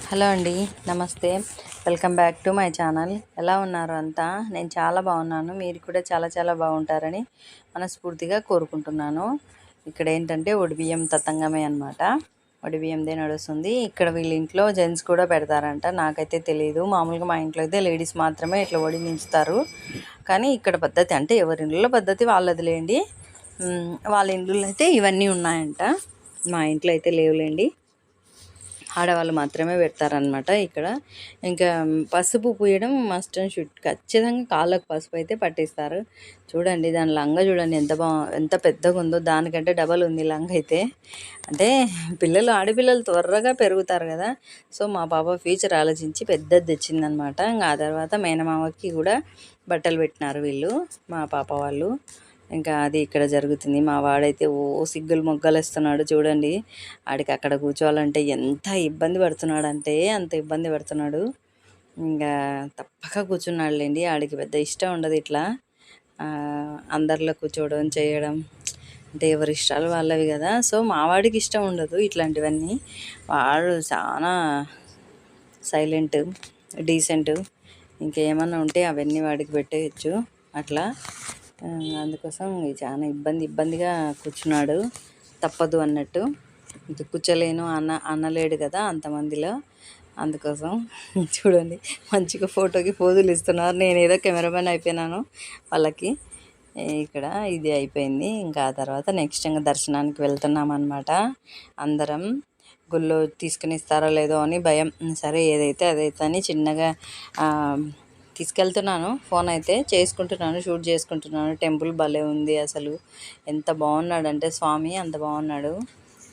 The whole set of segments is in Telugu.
హలో అండి, నమస్తే. Welcome back to my channel. ఎలా ఉన్నారు అంతా? నేను చాలా బాగున్నాను. మీరు కూడా చాలా చాలా బాగుంటారని మనస్ఫూర్తిగా కోరుకుంటున్నాను. ఇక్కడ ఏంటంటే ఒడిబియ్యం తతంగమే అనమాట. ఒడిబియ్యందే నడుస్తుంది. ఇక్కడ వీళ్ళ ఇంట్లో జెంట్స్ కూడా పెడతారంట, నాకైతే తెలియదు. మామూలుగా మా ఇంట్లో అయితే లేడీస్ మాత్రమే ఇట్లా ఒడి నించుతారు. కానీ ఇక్కడ పద్ధతి అంటే ఎవరి ఇంట్లో పద్ధతి వాళ్ళది లేండి. వాళ్ళ ఇంట్లో అయితే ఇవన్నీ ఉన్నాయంట. మా ఇంట్లో అయితే లేవులేండి. ఆడవాళ్ళు మాత్రమే పెడతారనమాట ఇక్కడ. ఇంకా పసుపు పూయడం మస్ట్ అండ్ షుడ్, ఖచ్చితంగా కాళ్ళకు పసుపు అయితే పట్టిస్తారు. చూడండి దాని లంగా చూడండి ఎంత పెద్దగా ఉందో, దానికంటే డబల్ ఉంది లంగా అయితే. అంటే ఆడపిల్లలు త్వరగా పెరుగుతారు కదా, సో మా పాప ఫ్యూచర్ ఆలోచించి పెద్దది తెచ్చిందనమాట. ఇంకా ఆ తర్వాత మేనమామకి కూడా బట్టలు పెట్టినారు వీళ్ళు, మా పాప వాళ్ళు. ఇంకా అది ఇక్కడ జరుగుతుంది. మా వాడైతే సిగ్గులు మొగ్గలు వేస్తున్నాడు చూడండి. ఆడికి అక్కడ కూర్చోవాలంటే ఎంత ఇబ్బంది పడుతున్నాడు అంటే అంత ఇబ్బంది పడుతున్నాడు. ఇంకా తప్పక కూర్చున్నాడులేండి. ఆడికి పెద్ద ఇష్టం ఉండదు ఇట్లా అందరిలో కూర్చోవడం చేయడం, అంటే ఎవరి ఇష్టాలు వాళ్ళవి కదా. సో మా వాడికి ఇష్టం ఉండదు ఇట్లాంటివన్నీ. వాడు చాలా సైలెంట్, డీసెంట్. ఇంకేమన్నా ఉంటే అవన్నీ వాడికి పెట్టేయచ్చు అట్లా. అందుకోసం చాలా ఇబ్బందిగా కూర్చున్నాడు, తప్పదు అన్నట్టు. ఇంక కూర్చోలేను అన్నలేడు కదా అంతమందిలో, అందుకోసం చూడండి మంచిగా ఫోటోకి పోజులు ఇస్తున్నారు. నేను ఏదో కెమెరామెన్ అయిపోయినాను వాళ్ళకి. ఇక్కడ ఇది అయిపోయింది. ఇంకా ఆ తర్వాత నెక్స్ట్ ఇంకా దర్శనానికి వెళ్తున్నాం అన్నమాట. అందరం గుళ్ళో తీసుకుని ఇస్తారో లేదో అని భయం. సరే ఏదైతే అదైతే అని చిన్నగా తీసుకెళ్తున్నాను. ఫోన్ అయితే చేసుకుంటున్నాను, షూట్ చేసుకుంటున్నాను. టెంపుల్ భలే ఉంది అసలు. ఎంత బాగున్నాడంటే స్వామి, అంత బాగున్నాడు.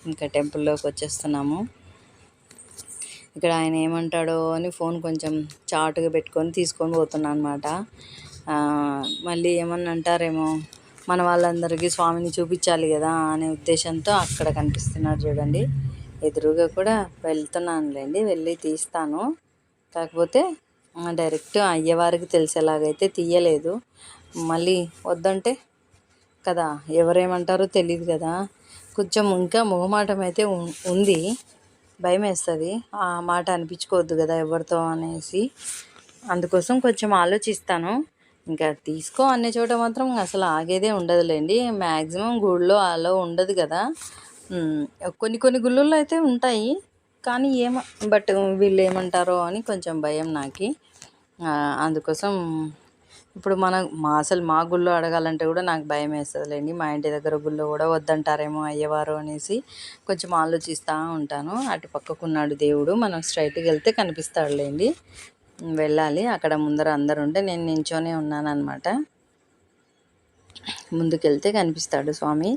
ఇంకా టెంపుల్లోకి వచ్చేస్తున్నాము. ఇక్కడ ఆయన ఏమంటాడో అని ఫోన్ కొంచెం చాటుగా పెట్టుకొని తీసుకొని పోతున్నాను అనమాట. మళ్ళీ ఏమన్నా అంటారేమో, మన వాళ్ళందరికీ స్వామిని చూపించాలి కదా అనే ఉద్దేశంతో అక్కడ కనిపిస్తున్నారు చూడండి. ఎదురుగా కూడా వెళ్తున్నానులేండి, వెళ్ళి తీస్తాను. కాకపోతే డైరెక్ట్ అయ్యవారికి తెలిసేలాగైతే తీయలేదు. మళ్ళీ వద్దంటే కదా ఎవరేమంటారో తెలియదు కదా. కొంచెం ఇంకా మొహమాటం అయితే ఉంది, భయం వేస్తుంది. ఆ మాట అనిపించుకోవద్దు కదా ఎవరితో అనేసి, అందుకోసం కొంచెం ఆలోచిస్తాను. ఇంకా తీసుకో అనే చోట మాత్రం అసలు ఆగేదే ఉండదులేండి. మ్యాక్సిమం గుళ్ళో అలో ఉండదు కదా. కొన్ని గుళ్ళల్లో అయితే ఉంటాయి, కానీ బట్ వీళ్ళు ఏమంటారో అని కొంచెం భయం నాకు. అందుకోసం ఇప్పుడు అసలు మా గుళ్ళో అడగాలంటే కూడా నాకు భయం వేస్తుందిలేండి. మా ఇంటి దగ్గర గుళ్ళో కూడా వద్దంటారేమో అయ్యవారు అనేసి కొంచెం ఆలోచిస్తూ ఉంటాను. అటు పక్కకున్నాడు దేవుడు, మనం స్ట్రైట్గా వెళ్తే కనిపిస్తాడులేండి. వెళ్ళాలి. అక్కడ ముందర అందరు ఉంటే నేను నించోనే ఉన్నాను అనమాట. ముందుకెళ్తే కనిపిస్తాడు స్వామి.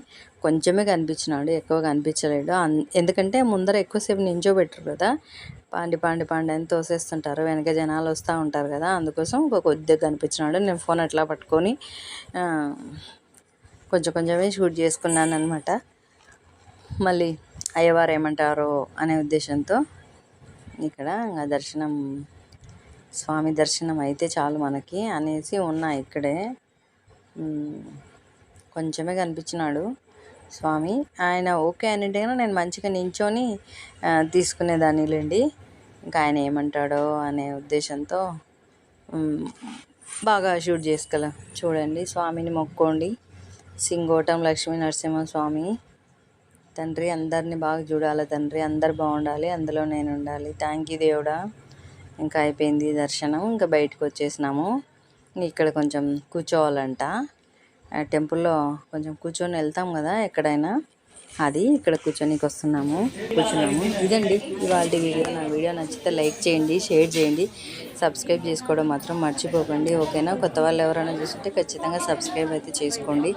కొంచెమే కనిపించినాడు, ఎక్కువ కనిపించలేడు. ఎందుకంటే ముందర ఎక్కువసేపు నించోబెట్టరు కదా, పాండి అని తోసేస్తుంటారు, వెనక జనాలు వస్తూ ఉంటారు కదా. అందుకోసం కొద్దిగా కనిపించినాడు. నేను ఫోన్ అట్లా పట్టుకొని కొంచెమే షూట్ చేసుకున్నాను అనమాట. మళ్ళీ అయ్యవారు ఏమంటారో అనే ఉద్దేశంతో ఇక్కడ స్వామి దర్శనం అయితే చాలు మనకి అనేసి ఉన్నా. ఇక్కడే కొంచెమే కనిపించినాడు స్వామి. ఆయన ఓకే అంటే నేను మంచిగా నించొని తీసుకునేదాన్నిలేండి. ఇంకా ఆయన ఏమంటాడో అనే ఉద్దేశంతో బాగా షూట్ చేసుకోలే. చూడండి స్వామిని మొక్కోండి. సింగోటం లక్ష్మీ నరసింహ స్వామి. తండ్రి అందరినీ బాగా చూడాలి, తండ్రి అందరు బాగుండాలి, అందులో నేను ఉండాలి. థ్యాంక్ యూ దేవుడా. ఇంకా అయిపోయింది దర్శనం, ఇంకా బయటకు వచ్చేసినాము. ఇక్కడ కొంచెం కూర్చోవాలంట టెంపుల్లో, కొంచెం కూర్చొని వెళ్తాం కదా ఎక్కడైనా, అది ఇక్కడ కూర్చొనికి కూర్చున్నాము. ఇదండి ఇవాళ వీడియో. నా వీడియో నచ్చితే లైక్ చేయండి, షేర్ చేయండి, సబ్స్క్రైబ్ చేసుకోవడం మాత్రం మర్చిపోకండి, ఓకేనా. కొత్త వాళ్ళు ఎవరైనా చూస్తుంటే ఖచ్చితంగా సబ్స్క్రైబ్ అయితే చేసుకోండి.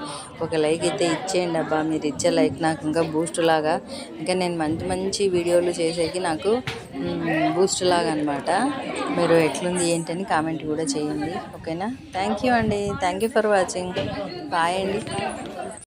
ఒక లైక్ అయితే ఇచ్చేయండి అబ్బా. మీరు ఇచ్చే లైక్ నాకు ఇంకా బూస్ట్ లాగా, ఇంకా నేను మంచి వీడియోలు చేసేకి నాకు బూస్ట్ లాగా అనమాట. మీరు ఎట్లుంది ఏంటని కామెంట్ కూడా చేయండి, ఓకేనా. థ్యాంక్ యూ అండి, thank you for watching. Bye అండి.